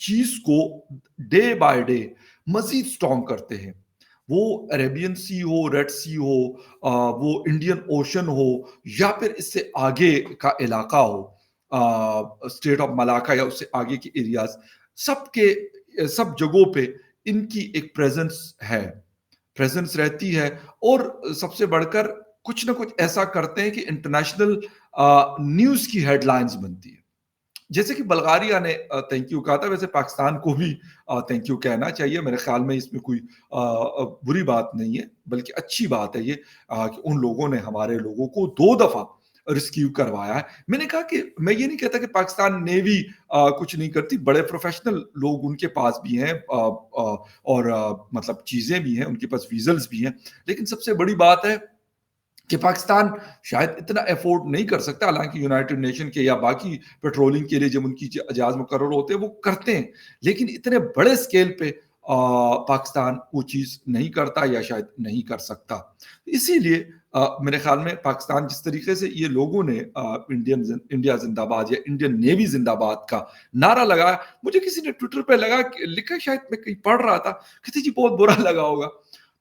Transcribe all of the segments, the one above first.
چیز کو day by day مزید اسٹرانگ کرتے ہیں. وہ عربین سی ہو، ریڈ سی ہو، وہ انڈین اوشن ہو، یا پھر اس سے آگے کا علاقہ ہو، اسٹیٹ آف ملاکا یا اس سے آگے کے ایریاز، سب جگہوں پہ ان کی ایک پریزنس رہتی ہے. اور سب سے بڑھ کر کچھ نہ کچھ ایسا کرتے ہیں کہ انٹرنیشنل نیوز کی ہیڈ لائنز بنتی ہے. جیسے کہ بلغاریہ نے تھینک یو کہا تھا، ویسے پاکستان کو بھی تھینک یو کہنا چاہیے. میرے خیال میں اس میں کوئی بری بات نہیں ہے، بلکہ اچھی بات ہے یہ کہ ان لوگوں نے ہمارے لوگوں کو 2 دفعہ ریسکیو کروایا ہے. میں نے کہا کہ میں یہ نہیں کہتا کہ پاکستان نیوی کچھ نہیں کرتی، بڑے پروفیشنل لوگ ان کے پاس بھی ہیں، اور مطلب چیزیں بھی ہیں، ان کے پاس ویزلز بھی ہیں. لیکن سب سے بڑی بات ہے کہ پاکستان شاید اتنا افورڈ نہیں کر سکتا، حالانکہ یونائٹڈ نیشن کے یا باقی پیٹرولنگ کے لیے جب ان کی جہاز مقرر ہوتے ہیں وہ کرتے ہیں، لیکن اتنے بڑے اسکیل پہ پاکستان وہ چیز نہیں کرتا یا شاید نہیں کر سکتا. اسی لیے میرے خیال میں پاکستان جس طریقے سے یہ لوگوں نے انڈیا زندہ باد یا انڈین نیوی زندہ باد کا نعرہ لگایا، مجھے کسی نے ٹویٹر پہ لکھا، شاید میں کہیں پڑھ رہا تھا، کسی جی بہت برا لگا ہوگا.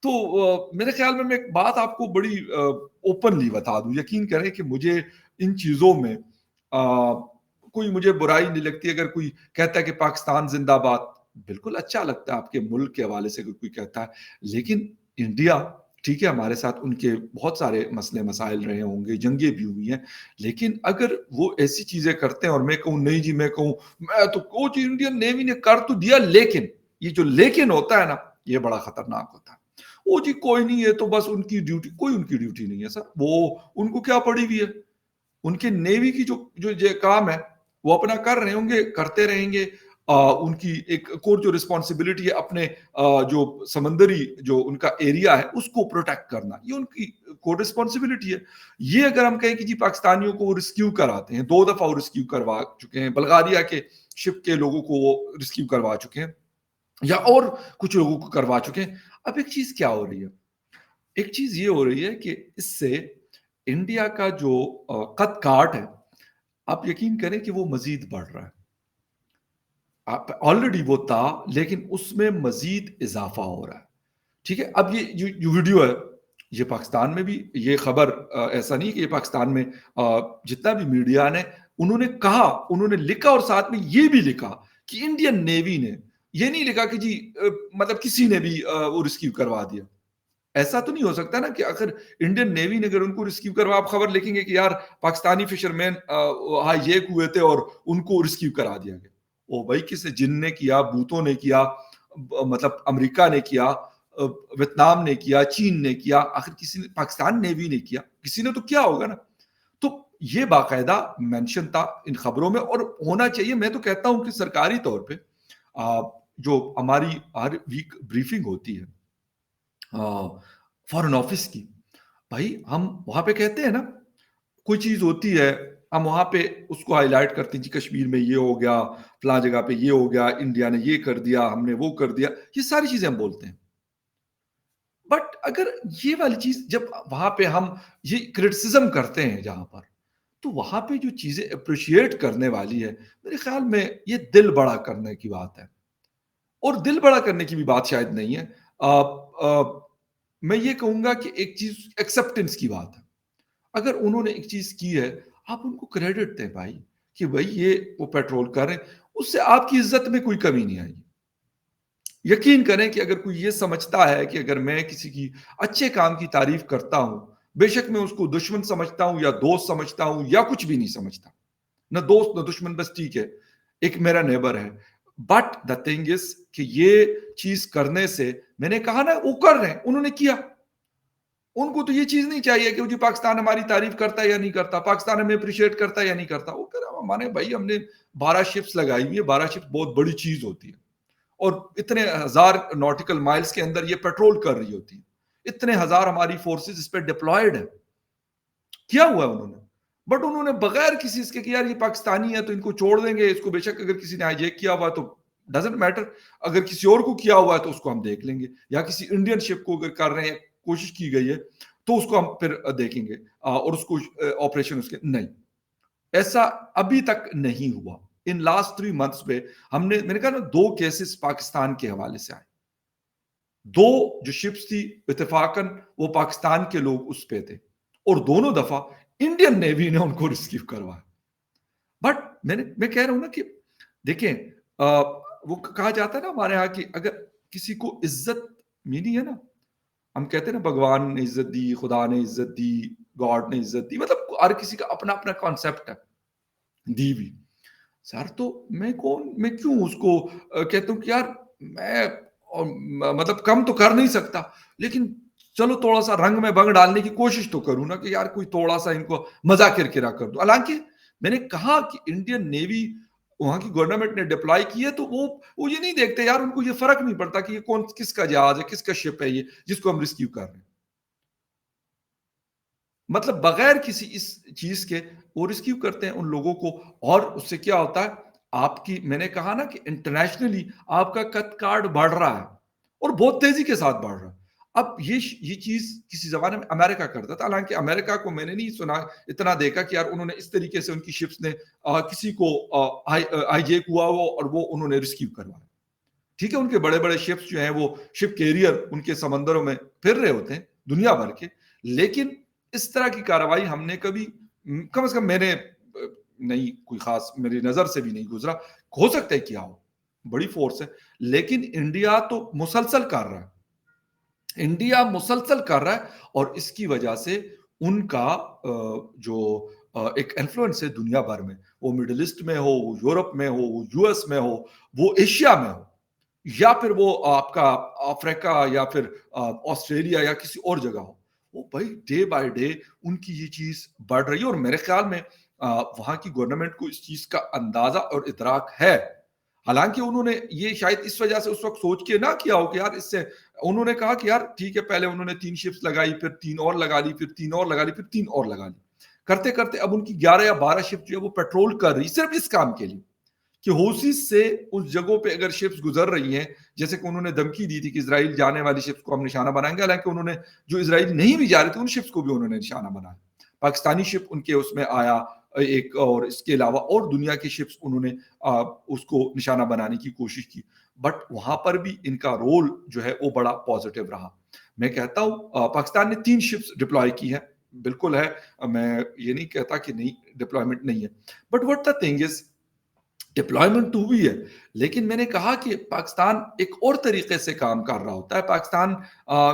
تو میرے خیال میں ایک بات آپ کو بڑی اوپنلی بتا دوں، یقین کریں کہ مجھے ان چیزوں میں کوئی مجھے برائی نہیں لگتی. اگر کوئی کہتا ہے کہ پاکستان زندہ باد، بالکل اچھا لگتا ہے آپ کے ملک کے حوالے سے کوئی کہتا ہے، لیکن انڈیا ٹھیک ہے، ہمارے ساتھ ان کے بہت سارے مسئلے مسائل رہے ہوں گے، جنگیں بھی ہوئی ہیں، لیکن اگر وہ ایسی چیزیں کرتے ہیں اور میں کہوں نہیں جی، میں کہوں میں تو کوچ انڈین نیوی نے کر تو دیا، لیکن یہ جو لیکن ہوتا ہے نا، یہ بڑا خطرناک ہوتا ہے. وہ جی کوئی نہیں ہے تو بس ان کی ڈیوٹی، کوئی ان کی ڈیوٹی نہیں ہے سر. وہ ان کو کیا پڑی ہوئی ہے؟ ان کے نیوی کی جو کام ہے وہ اپنا کر رہے ہوں گے، کرتے رہیں گے. ان کی ایک کور جو رسپانسبلٹی ہے اپنے جو سمندری جو ان کا ایریا ہے اس کو پروٹیکٹ کرنا، یہ ان کی کور رسپانسبلٹی ہے. یہ اگر ہم کہیں کہ جی پاکستانیوں کو وہ ریسکیو کراتے ہیں، 2 دفعہ وہ ریسکیو کروا چکے ہیں، بلغاریہ کے شپ کے لوگوں کو وہ ریسکیو کروا چکے ہیں، یا اور کچھ لوگوں کو کروا چکے ہیں. اب ایک چیز کیا ہو رہی ہے؟ ایک چیز یہ ہو رہی ہے کہ اس سے انڈیا کا جو قد کاٹ ہے، آپ یقین کریں کہ وہ مزید بڑھ رہا ہے. آلریڈی وہ تھا، لیکن اس میں مزید اضافہ ہو رہا ہے. ٹھیک ہے، اب یہ جو ویڈیو ہے، یہ پاکستان میں بھی یہ خبر ایسا نہیں کہ یہ پاکستان میں جتنا بھی میڈیا نے انہوں نے کہا، انہوں نے لکھا، اور ساتھ میں یہ بھی لکھا کہ انڈین نیوی نے، یہ نہیں لکھا کہ جی مطلب کسی نے بھی وہ ریسکیو کروا دیا. ایسا تو نہیں ہو سکتا نا کہ اگر انڈین نیوی نے اگر ان کو ریسکیو کروا، آپ خبر لکھیں گے کہ یار پاکستانی فشرمین یہ ہوئے تھے اور ان کو ریسکیو کرا دیا گیا. او بھائی، کسی جن نے کیا، بھوتوں نے کیا، مطلب امریکہ نے کیا، ویتنام نے کیا، چین نے کیا، آخر کسی نے، پاکستان نیوی نے کیا، کسی نے تو کیا ہوگا نا. تو یہ باقاعدہ مینشن تھا ان خبروں میں، اور ہونا چاہیے. میں تو کہتا ہوں کہ سرکاری طور پہ جو ہماری ہر ویک بریفنگ ہوتی ہے فارن آفس کی، بھائی ہم وہاں پہ کہتے ہیں نا، کوئی چیز ہوتی ہے ہم وہاں پہ اس کو ہائی لائٹ کرتے ہیں، جی کشمیر میں یہ ہو گیا، فلاں جگہ پہ یہ ہو گیا، انڈیا نے یہ کر دیا، ہم نے وہ کر دیا، یہ ساری چیزیں ہم بولتے ہیں. بٹ اگر یہ والی چیز جب وہاں پہ ہم یہ کرٹیسزم کرتے ہیں جہاں پر، تو وہاں پہ جو چیزیں اپریشیٹ کرنے والی ہے، میرے خیال میں یہ دل بڑا کرنے کی بات ہے. اور دل بڑا کرنے کی بھی بات شاید نہیں ہے. میں یہ کہوں گا کہ ایک چیز ایکسپٹنس کی بات ہے. اگر انہوں نے ایک چیز کی ہے، آپ ان کو کریڈٹ دیں بھائی، کہ بھائی یہ وہ پیٹرول کر رہے ہیں، اس سے آپ کی عزت میں کوئی کمی نہیں آئی. یقین کریں کہ اگر کوئی یہ سمجھتا ہے کہ اگر میں کسی کی اچھے کام کی تعریف کرتا ہوں، بے شک میں اس کو دشمن سمجھتا ہوں یا دوست سمجھتا ہوں یا کچھ بھی نہیں سمجھتا، نہ دوست نہ دشمن، بس ٹھیک ہے ایک میرا نیبر ہے. بٹ دا تھنگ از کہ یہ چیز کرنے سے، میں نے کہا نا وہ کر رہے ہیں، انہوں نے کیا، ان کو تو یہ چیز نہیں چاہیے کہ پاکستان ہماری تعریف کرتا ہے یا نہیں کرتا، پاکستان ہمیں اپریشیٹ کرتا ہے یا نہیں کرتا. وہ کہہ رہا مانے بھائی ہم نے 12 شپس لگائی ہوئی ہے، 12 شپس بہت بڑی چیز ہوتی ہے، اور اتنے ہزار نوٹیکل مائلز کے اندر یہ پیٹرول کر رہی ہوتی ہے، اتنے ہزار ہماری فورسز اس پہ ڈپلائیڈ ہے، کیا ہوا ہے انہوں نے. بٹ انہوں نے بغیر کسی اس کے کہ یار یہ پاکستانی ہے تو ان کو چھوڑ دیں گے، اس کو بے شک اگر کسی نے ہائیجیک کیا ہوا تو ڈزنٹ میٹر، اگر کسی اور کو کیا ہوا ہے تو اس کو ہم دیکھ لیں گے، یا کسی انڈین شپ کو اگر کر رہے ہیں، کوشش کی گئی ہے تو اس کو ہم پھر دیکھیں گے، اور اس کو آپریشن اس کے نہیں. ایسا ابھی تک نہیں ہوا، ان لاسٹ 3 months پہ میں نے کہا نا 2 کیسز پاکستان کے حوالے سے آئے. 2 جو شپس تھی اتفاقاً وہ پاکستان کے لوگ اس پہ تھے اور دونوں دفعہ انڈین نیوی نے ان کو ریسکیو کروایا. بٹ میں کہہ رہا ہوں نا کہ دیکھیں وہ کہا جاتا ہے نا ہمارے یہاں کہ اگر کسی کو عزت ملی ہے نا, ہم کہتے ہیں نا بھگوان نے عزت دی, خدا نے عزت دی, گاڈ نے عزت دی, مطلب ہر کسی کا اپنا اپنا کانسیپٹ ہے دی ہوئی. سر تو میں کیوں اس کو کہتا ہوں کہ یار میں مطلب کم تو کر نہیں سکتا, لیکن چلو تھوڑا سا رنگ میں بنگ ڈالنے کی کوشش تو کروں نا کہ یار کوئی تھوڑا سا ان کو مزہ کرکرا کر دو. حالانکہ میں نے کہا کہ انڈین نیوی وہاں کی گورنمنٹ نے ڈپلائی کی ہے تو وہ یہ نہیں دیکھتے یار, ان کو یہ فرق نہیں پڑتا کہ یہ کس کا جہاز ہے, کس کا شپ ہے یہ جس کو ہم ریسکیو کر رہے ہیں. مطلب بغیر کسی اس چیز کے وہ ریسکیو کرتے ہیں ان لوگوں کو. اور اس سے کیا ہوتا ہے آپ کی, میں نے کہا نا کہ انٹرنیشنلی آپ کا کت کارڈ بڑھ رہا ہے اور بہت تیزی کے ساتھ بڑھ رہا ہے. اب یہ چیز کسی زمانے میں امریکہ کرتا تھا, حالانکہ امریکہ کو میں نے نہیں سنا اتنا دیکھا کہ یار انہوں نے اس طریقے سے ان کی شپس نے کسی کو ہائی جیک ہوا ہو اور وہ انہوں نے ریسکیو کروایا. ٹھیک ہے, ان کے بڑے بڑے شپس جو ہیں وہ شپ کیریئر ان کے سمندروں میں پھر رہے ہوتے ہیں دنیا بھر کے, لیکن اس طرح کی کارروائی ہم نے کبھی, کم از کم میں نے نہیں, کوئی خاص میری نظر سے بھی نہیں گزرا. ہو سکتا ہے کیا ہو, بڑی فورس ہے, لیکن انڈیا تو مسلسل کر رہا ہے, انڈیا مسلسل کر رہا ہے اور اس کی وجہ سے ان کا جو ایک انفلوئنس ہے دنیا بھر میں, وہ مڈل ایسٹ میں ہو, وہ یورپ میں ہو, وہ یو ایس میں ہو, وہ ایشیا میں ہو, یا پھر وہ آپ کا افریقہ یا پھر آسٹریلیا یا کسی اور جگہ ہو, وہ بھائی ڈے بائی ڈے ان کی یہ چیز بڑھ رہی ہے. اور میرے خیال میں وہاں کی گورنمنٹ کو اس چیز کا اندازہ اور ادراک ہے. حالانکہ انہوں نے یہ شاید اس وجہ سے اس وقت سوچ کے نہ کیا ہو کہ یار اس سے, انہوں نے کہا کہ یار ٹھیک ہے, پہلے انہوں نے 3 شپس لگائی, پھر 3 اور لگا لی, پھر 3 اور لگا لی, پھر 3 اور لگا لی, کرتے کرتے اب ان کی 11 یا 12 شپ جو ہے وہ پیٹرول کر رہی صرف اس کام کے لیے کہ حوثیز سے اس جگہوں پہ اگر شپس گزر رہی ہیں, جیسے کہ انہوں نے دھمکی دی تھی کہ اسرائیل جانے والی شپس کو ہم نشانہ بنائیں گے, حالانکہ انہوں نے جو اسرائیل نہیں بھی جا رہے تھے ان شپس کو بھی انہوں نے نشانہ بنایا. پاکستانی شپ ان کے اس میں آیا ایک, اور اس کے علاوہ اور دنیا کی شپس انہوں نے اس کو نشانہ بنانے کی کوشش کی. بٹ وہاں پر بھی ان کا رول جو ہے وہ بڑا پازیٹیو رہا. میں کہتا ہوں پاکستان نے 3 شپس ڈپلوائے کی ہیں, بالکل ہے, میں یہ نہیں کہتا کہ نہیں ڈپلائمنٹ نہیں ہے, but what the thing is deployment تو بھی ہے, لیکن میں نے کہا کہ پاکستان ایک اور طریقے سے کام کر رہا ہوتا ہے. پاکستان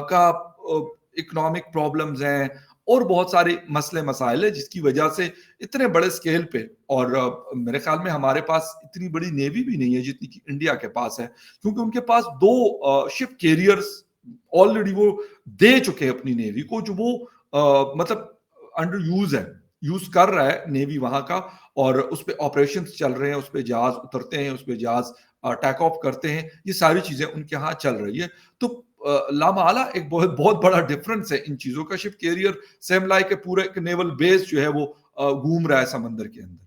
کا اکنامک پرابلمز ہیں اور بہت سارے مسئلے مسائل ہیں جس کی وجہ سے اتنے بڑے سکیل پہ, اور میرے خیال میں ہمارے پاس اتنی بڑی نیوی بھی نہیں ہے جتنی کہ انڈیا کے پاس ہے, کیونکہ ان کے پاس 2 شپ کیریئرز آلریڈی وہ دے چکے ہیں اپنی نیوی کو, جو وہ مطلب انڈر یوز ہے, یوز کر رہا ہے نیوی وہاں کا, اور اس پہ آپریشنز چل رہے ہیں, اس پہ جہاز اترتے ہیں, اس پہ جہاز ٹیک آف کرتے ہیں, یہ ساری چیزیں ان کے ہاں چل رہی ہے. تو لامحالہ ایک بہت بڑا ڈفرنس ہے ان چیزوں کا. شپ کیریئر سیم لائک کہ پورا ایک نیول بیس جو ہے وہ گھوم رہا ہے سمندر کے اندر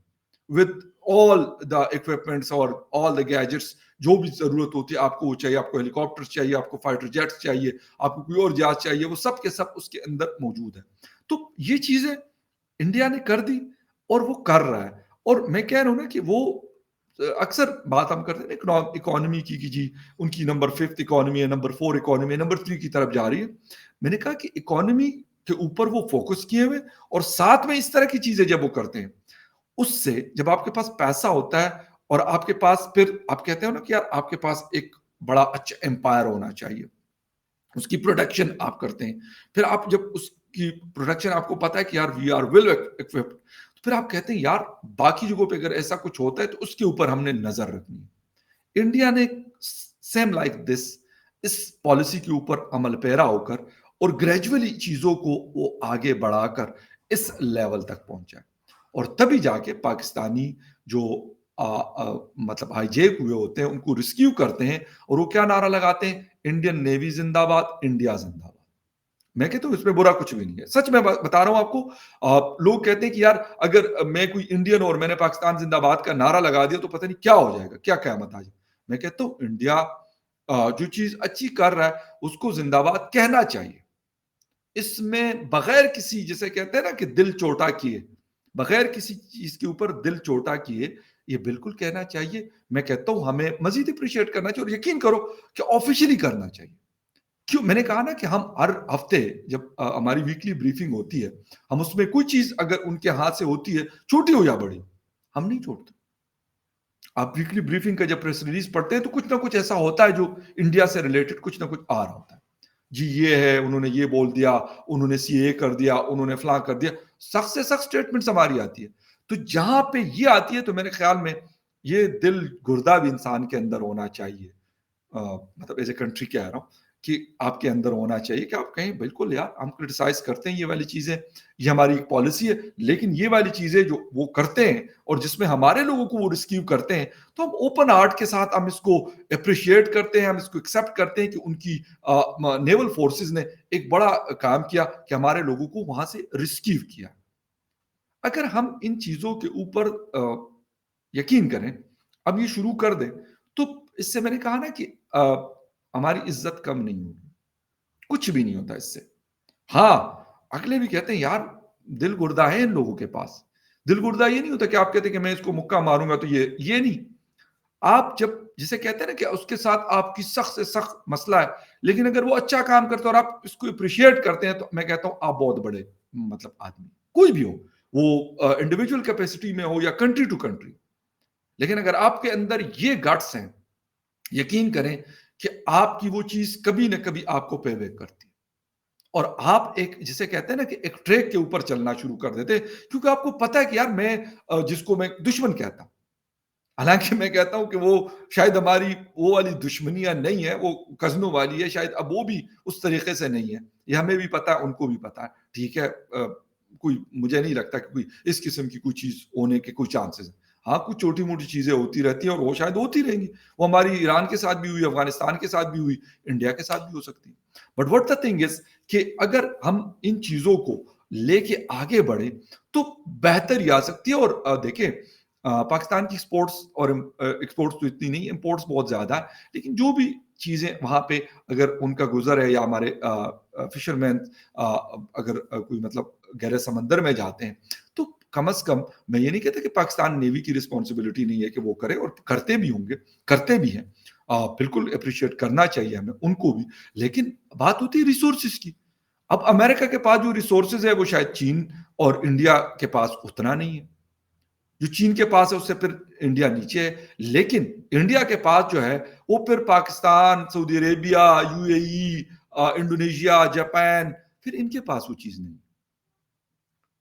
with all the equipments اور all the gadgets, جو بھی ضرورت ہوتی ہے آپ کو, وہ چاہیے, آپ کو ہیلی کاپٹر چاہیے, آپ کو فائٹر جیٹس چاہیے, آپ کو کوئی اور جہاز چاہیے, وہ سب کے سب اس کے اندر موجود ہے. تو یہ چیزیں انڈیا نے کر دی اور وہ کر رہا ہے. اور میں کہہ رہا ہوں نا کہ وہ اکثر بات ہم کرتے ہیں اکانومی کی کہ جی ان کی نمبر 5 اکانومی ہے, نمبر 4 اکانومی ہے, نمبر 3 کی طرف جا رہی ہے. میں نے کہا کہ اکانومی کے اوپر وہ فوکس کیے ہوئے, اور ساتھ میں اس طرح کی چیزیں جب وہ کرتے ہیں, اس سے جب آپ کے پاس پیسہ ہوتا ہے اور آپ کے پاس, پھر آپ کہتے ہیں نا کہ یار آپ کے پاس ایک بڑا اچھا امپائر ہونا چاہیے, اس کی پروڈکشن آپ کرتے ہیں, پھر آپ جب اس کی پروڈکشن آپ کو پتا ہے کہ یار وی آر ویل ایکوپڈ, تو پھر آپ کہتے ہیں یار باقی جگہوں پہ اگر ایسا کچھ ہوتا ہے تو اس کے اوپر ہم نے نظر رکھنی ہے. انڈیا نے سیم لائک دس اس پالیسی کے اوپر عمل پیرا ہو کر اور گریجولی چیزوں کو وہ آگے بڑھا کر اس لیول تک پہنچا, اور تبھی جا کے پاکستانی جو مطلب ہائی جیک ہوئے ہوتے ہیں ان کو ریسکیو کرتے ہیں, اور وہ کیا نعرہ لگاتے ہیں, انڈین نیوی زندہ باد, انڈیا زندہ باد. میں کہتا ہوں اس میں برا کچھ بھی نہیں ہے, سچ میں بتا رہا ہوں آپ کو. لوگ کہتے ہیں کہ یار اگر میں کوئی انڈین اور میں نے پاکستان زندہ باد کا نعرہ لگا دیا تو پتہ نہیں کیا ہو جائے گا, کیا قیامت آ جائے. میں کہتا ہوں انڈیا جو چیز اچھی کر رہا ہے اس کو زندہ باد کہنا چاہیے, اس میں بغیر کسی, جیسے کہتے ہیں نا کہ دل چوٹا کیے, بغیر کسی چیز کے اوپر دل چوٹا کیے یہ بالکل کہنا چاہیے. میں کہتا ہوں ہمیں مزید اپریشیٹ کرنا چاہیے, اور یقین کرو کہ آفیشلی کرنا چاہیے. کیوں میں نے کہا نا کہ ہم ہر ہفتے جب ہماری ویکلی بریفنگ ہوتی ہے, ہم اس میں کوئی چیز اگر ان کے ہاتھ سے ہوتی ہے, چھوٹی ہو یا بڑی, ہم نہیں چھوڑتے. آپ ویکلی بریفنگ کا جب پریس ریلیز پڑھتے ہیں تو کچھ نہ کچھ ایسا ہوتا ہے جو انڈیا سے ریلیٹڈ کچھ نہ کچھ آ رہا ہوتا ہے. جی یہ ہے, انہوں نے یہ بول دیا, انہوں نے سی اے کر دیا, انہوں نے فلاں کر دیا, سخت سے سخت سٹیٹمنٹس ہماری آتی ہے. تو جہاں پہ یہ آتی ہے تو میرے خیال میں یہ دل گردہ بھی انسان کے اندر ہونا چاہیے, مطلب ایز اے کنٹری کہہ رہا ہوں کہ آپ کے اندر ہونا چاہیے کہ آپ کہیں بالکل یار ہم کرٹیسائز کرتے ہیں یہ والی چیزیں, یہ ہماری ایک پالیسی ہے, لیکن یہ والی چیزیں جو وہ کرتے ہیں اور جس میں ہمارے لوگوں کو وہ ریسکیو کرتے ہیں, تو ہم اوپن ہارٹ کے ساتھ ہم اس کو اپریشیٹ کرتے ہیں, ہم اس کو ایکسیپٹ کرتے ہیں کہ ان کی نیول فورسز نے ایک بڑا کام کیا کہ ہمارے لوگوں کو وہاں سے ریسکیو کیا. اگر ہم ان چیزوں کے اوپر یقین کریں, اب یہ شروع کر دیں, تو اس سے میں نے کہا نا کہ ہماری عزت کم نہیں ہوگی, کچھ بھی نہیں ہوتا اس سے. ہاں اگلے بھی کہتے ہیں یار دل گردہ ہے ان لوگوں کے پاس. دل گردہ یہ نہیں ہوتا کہ آپ کہتے ہیں کہ میں اس کو مکہ ماروں گا, تو یہ نہیں. آپ جب جسے کہتے ہیں نا کہ اس کے ساتھ آپ کی سخت سے سخت مسئلہ ہے, لیکن اگر وہ اچھا کام کرتا ہے اور آپ اس کو اپریشیٹ کرتے ہیں, تو میں کہتا ہوں آپ بہت بڑے مطلب آدمی, کوئی بھی ہو, وہ انڈیویجول کیپیسٹی میں ہو یا کنٹری ٹو کنٹری. لیکن اگر آپ کے اندر یہ گٹس ہیں, یقین کریں کہ آپ کی وہ چیز کبھی نہ کبھی آپ کو پے بیک کرتی ہے, اور آپ ایک جسے کہتے ہیں نا کہ ایک ٹریک کے اوپر چلنا شروع کر دیتے, کیونکہ آپ کو پتا ہے کہ یار میں جس کو میں دشمن کہتا ہوں, حالانکہ میں کہتا ہوں کہ وہ شاید ہماری وہ والی دشمنیاں نہیں ہے, وہ کزنوں والی ہے شاید, اب وہ بھی اس طریقے سے نہیں ہے, یہ ہمیں بھی پتا ہے, ان کو بھی پتا ہے. ٹھیک ہے, کوئی مجھے نہیں لگتا کہ کوئی اس قسم کی کوئی چیز ہونے کے کوئی چانسز ہیں. ہاں کچھ چھوٹی موٹی چیزیں ہوتی رہتی ہیں, اور وہ شاید ہوتی رہیں گی, وہ ہماری ایران کے ساتھ بھی ہوئی, افغانستان کے ساتھ بھی ہوئی, انڈیا کے ساتھ بھی ہو سکتی. But what the thing is کہ اگر ہم ان چیزوں کو لے کے آگے بڑھیں تو بہتر ہی آ سکتی ہے. اور دیکھیں پاکستان کی ایکسپورٹس اور ایکسپورٹس تو اتنی نہیں, امپورٹس بہت زیادہ ہے, لیکن جو بھی چیزیں وہاں پہ اگر ان کا گزر ہے, یا ہمارے فشرمین اگر کوئی مطلب گہرے سمندر میں جاتے ہیں, تو کم از کم میں یہ نہیں کہتا کہ پاکستان نیوی کی رسپانسبلٹی نہیں ہے کہ وہ کرے, اور کرتے بھی ہوں گے, کرتے بھی ہیں, بالکل اپریشیٹ کرنا چاہیے ہمیں ان کو بھی. لیکن بات ہوتی ہے ریسورسز کی. اب امریکہ کے پاس جو ریسورسز ہے وہ شاید چین اور انڈیا کے پاس اتنا نہیں ہے. جو چین کے پاس ہے اس سے پھر انڈیا نیچے ہے, لیکن انڈیا کے پاس جو ہے وہ پھر Pakistan, Saudi Arabia, U A E, Indonesia, Japan, پھر ان کے پاس وہ چیز نہیں.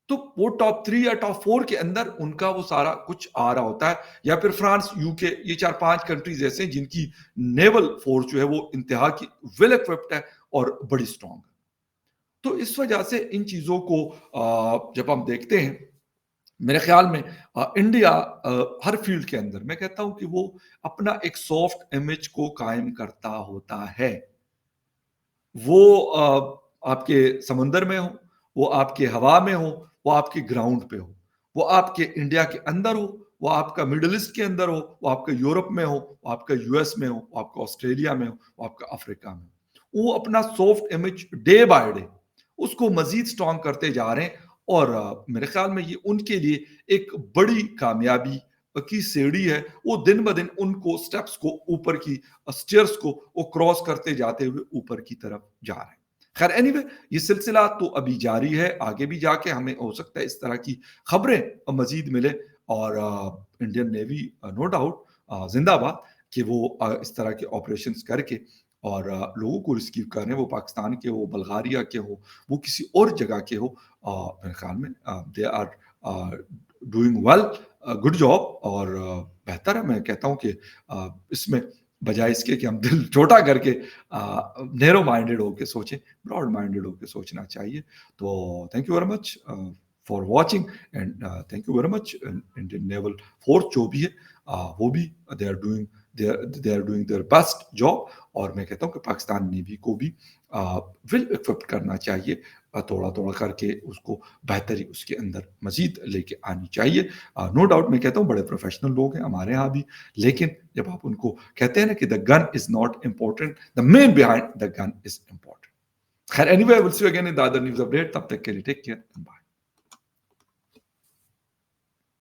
تو وہ ٹاپ 3 یا ٹاپ 4 کے اندر ان کا وہ سارا کچھ آ رہا ہوتا ہے, یا پھر فرانس, یو کے, یہ 4-5 کنٹریز ایسے ہیں جن کی نیول فورس جو ہے وہ انتہا کی ویل ایکوپڈ ہے اور بڑی اسٹرانگ ہے. تو اس وجہ سے ان چیزوں کو جب ہم دیکھتے ہیں, میرے خیال میں انڈیا ہر فیلڈ کے اندر میں کہتا ہوں کہ وہ اپنا ایک سافٹ امیج کو قائم کرتا ہوتا ہے. وہ آپ کے سمندر میں ہو, وہ آپ کے ہوا میں ہو, وہ آپ کے گراؤنڈ پہ ہو, وہ آپ کے انڈیا کے اندر ہو, وہ آپ کا مڈل ایسٹ کے اندر ہو, وہ آپ کا یورپ میں ہو, وہ آپ کا یو ایس میں ہو, وہ آپ کا آسٹریلیا میں ہو, وہ آپ کا افریقہ میں ہو, وہ اپنا soft image day by day اس کو مزید اسٹرانگ کرتے جا رہے ہیں. اور میرے خیال میں یہ ان کے لیے ایک بڑی کامیابی کی سیڑھی ہے. وہ دن بدن ان کو سٹیپس کو اوپر کی سٹیئرز کو وہ کراس کرتے جاتے ہوئے اوپر کی طرف جا رہے ہیں. خیر اینی وے یہ سلسلہ تو ابھی جاری ہے, آگے بھی جا کے ہمیں ہو سکتا ہے اس طرح کی خبریں مزید ملے. اور انڈین نیوی نو ڈاؤٹ زندہ باد کہ وہ اس طرح کے آپریشنز کر کے اور لوگوں کو ریسکیو کر رہے ہیں, وہ پاکستان کے ہو, بلغاریہ کے ہو, وہ کسی اور جگہ کے ہو. میرے خیال میں they are doing well, good job. اور بہتر ہے, میں کہتا ہوں کہ اس میں بجائے اس کے کہ ہم دل چھوٹا کر کے نیرو مائنڈیڈ ہو کے سوچیں, براڈ مائنڈیڈ ہو کے سوچنا چاہیے. تو thank you very much for watching, and thank you very much Indian naval force جو بھی ہے وہ بھی they are doing their best job. اور میں کہتا ہوں کہ پاکستان نیوی کو بھی ویل ایکوپڈ کرنا چاہیے, تھوڑا تھوڑا کر کے اس کو بہتری اس کے اندر مزید لے کے آنی چاہیے. نو ڈاؤٹ میں کہتا ہوں بڑے پروفیشنل لوگ ہیں ہمارے ہاں بھی, لیکن جب آپ ان کو کہتے ہیں نا کہ the gun is not important, the man behind the gun is important. خیر anyway will see you again in the other news update. تب تک کے لیے ٹیک کیئر, بائے.